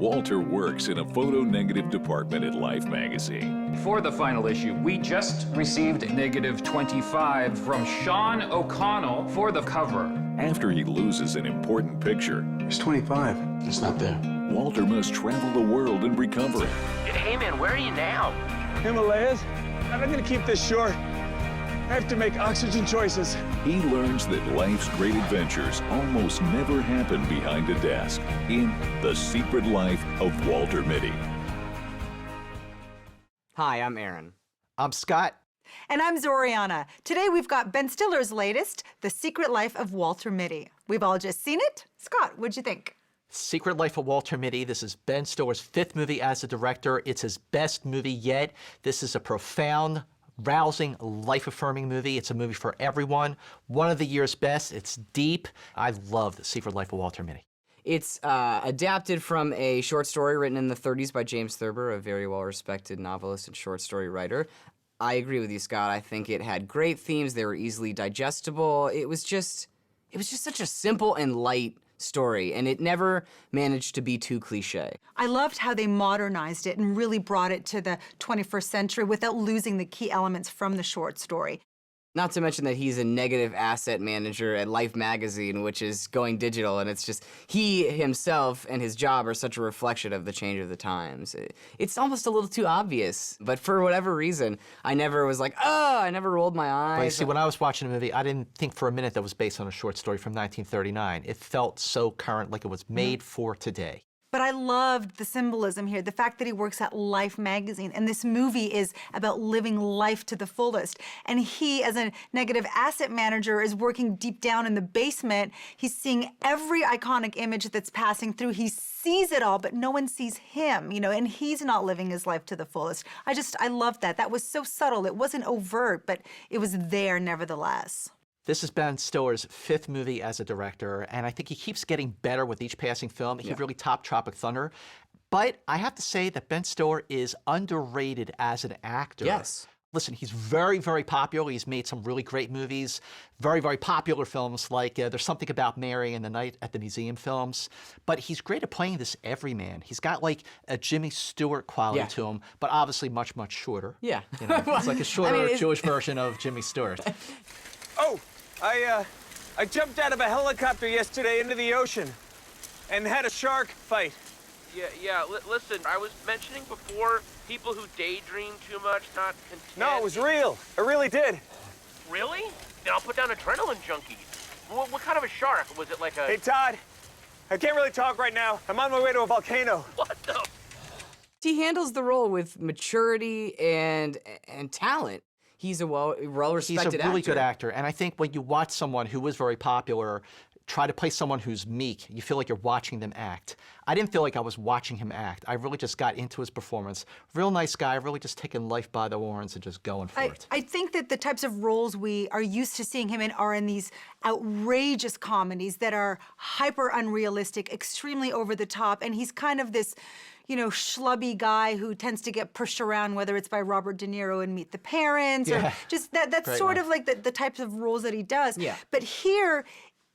Walter works in a photo-negative department at Life magazine. For the final issue, we just received -25 from Sean O'Connell for the cover. After he loses an important picture, It's 25. It's not there. Walter must travel the world and recover it. Hey man, where are you now? Himalayas. I'm not gonna keep this short. I have to make oxygen choices. He learns that life's great adventures almost never happen behind a desk in The Secret Life of Walter Mitty. Hi, I'm Aaron. I'm Scott. And I'm Zorianna. Today we've got Ben Stiller's latest, The Secret Life of Walter Mitty. We've all just seen it. Scott, what'd you think? Secret Life of Walter Mitty. This is Ben Stiller's 5th movie as a director. It's his best movie yet. This is a profound, rousing, life-affirming movie. It's a movie for everyone. One of the year's best. It's deep. I love The Secret Life of Walter Mitty. It's adapted from a short story written in the 30s by James Thurber, a very well-respected novelist and short story writer. I agree with you, Scott. I think it had great themes. They were easily digestible. It was just such a simple and light story, and it never managed to be too cliche. I loved how they modernized it and really brought it to the 21st century without losing the key elements from the short story. Not to mention that he's a negative asset manager at Life magazine, which is going digital, and it's just, he himself and his job are such a reflection of the change of the times. It's almost a little too obvious, but for whatever reason, I never was like, oh, I never rolled my eyes. But you see, when I was watching the movie, I didn't think for a minute that was based on a short story from 1939. It felt so current, like it was made for today. But I loved the symbolism here, the fact that he works at Life magazine, and this movie is about living life to the fullest. And he, as a negative asset manager, is working deep down in the basement. He's seeing every iconic image that's passing through. He sees it all, but no one sees him, you know, and he's not living his life to the fullest. I loved that. That was so subtle. It wasn't overt, but it was there nevertheless. This is Ben Stiller's 5th movie as a director, and I think he keeps getting better with each passing film. He really topped Tropic Thunder. But I have to say that Ben Stiller is underrated as an actor. Yes. Listen, he's very, very popular. He's made some really great movies, very, very popular films like There's Something About Mary and The Night at the Museum films. But he's great at playing this everyman. He's got like a Jimmy Stewart quality to him, but obviously much, much shorter. Yeah. You know, it's like a shorter Jewish version of Jimmy Stewart. Oh, I jumped out of a helicopter yesterday into the ocean and had a shark fight. Yeah, listen, I was mentioning before people who daydream too much, not content. No, it was real. I really did. Really? Then I'll put down adrenaline junkies. What kind of a shark? Was it like a... Hey, Todd, I can't really talk right now. I'm on my way to a volcano. What the... He handles the role with maturity and talent. He's a well-respected actor. He's a really good actor, and I think when you watch someone who is very popular try to play someone who's meek, you feel like you're watching them act. I didn't feel like I was watching him act. I really just got into his performance. Real nice guy, really just taking life by the horns and just going for it. I think that the types of roles we are used to seeing him in are in these outrageous comedies that are hyper unrealistic, extremely over the top, and he's kind of this, you know, schlubby guy who tends to get pushed around, whether it's by Robert De Niro in Meet the Parents, or just that's sort of like the types of roles that he does. Yeah. But here,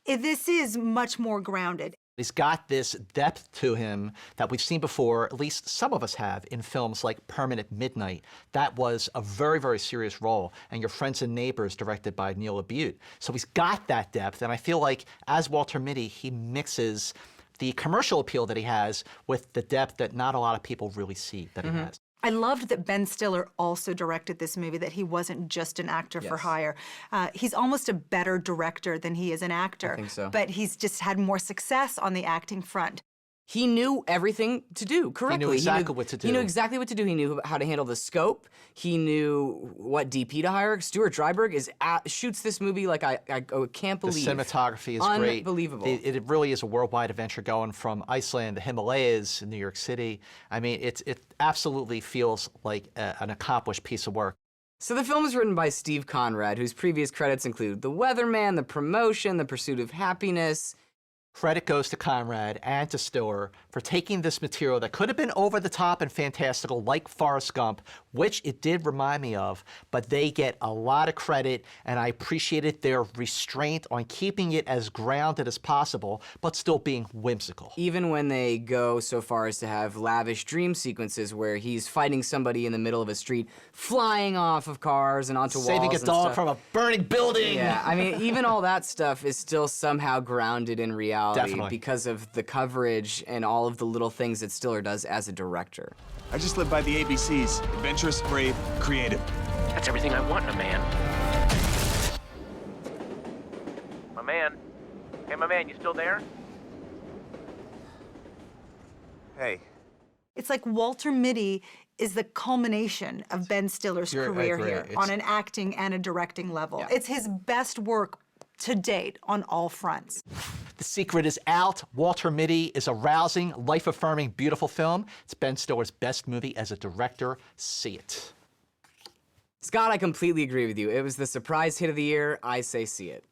this is much more grounded. He's got this depth to him that we've seen before, at least some of us have, in films like Permanent Midnight. That was a very, very serious role, and Your Friends and Neighbors, directed by Neil Abute. So he's got that depth, and I feel like as Walter Mitty, he mixes the commercial appeal that he has with the depth that not a lot of people really see that he has. I loved that Ben Stiller also directed this movie, that he wasn't just an actor for hire. He's almost a better director than he is an actor. I think so. But he's just had more success on the acting front. He knew everything to do correctly. He knew exactly what to do. He knew exactly what to do. He knew how to handle the scope. He knew what DP to hire. Stuart Dryburgh shoots this movie like I can't believe. The cinematography is great. Unbelievable. It really is a worldwide adventure going from Iceland, the Himalayas, New York City. I mean, it absolutely feels like an accomplished piece of work. So the film is written by Steve Conrad, whose previous credits include The Weatherman, The Promotion, The Pursuit of Happiness. Credit goes to Conrad and to Stiller for taking this material that could have been over the top and fantastical, like Forrest Gump, which it did remind me of, but they get a lot of credit, and I appreciated their restraint on keeping it as grounded as possible, but still being whimsical. Even when they go so far as to have lavish dream sequences where he's fighting somebody in the middle of a street, flying off of cars and onto walls Saving a and dog stuff. from a burning building. Yeah, I mean, even all that stuff is still somehow grounded in reality Definitely. because of the coverage and all of the little things that Stiller does as a director. I just live by the ABCs. Adventurous, brave, creative. That's everything I want in a man. My man. Hey, my man, you still there? Hey. It's like Walter Mitty is the culmination of Ben Stiller's I career agree. here on an acting and a directing level. Yeah. It's his best work to date on all fronts. The Secret is out. Walter Mitty is a rousing, life-affirming, beautiful film. It's Ben Stiller's best movie as a director. See it. Scott, I completely agree with you. It was the surprise hit of the year. I say see it.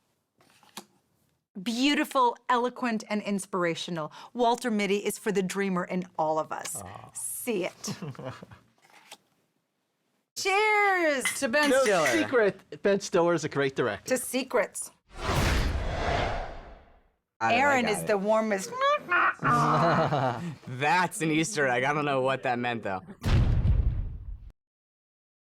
Beautiful, eloquent, and inspirational. Walter Mitty is for the dreamer in all of us. See it. Cheers To Ben No Stiller. secret. Ben Stiller is a great director. to secrets. Got it, I Aaron got is it. the warmest. That's an Easter egg. I don't know what that meant, though.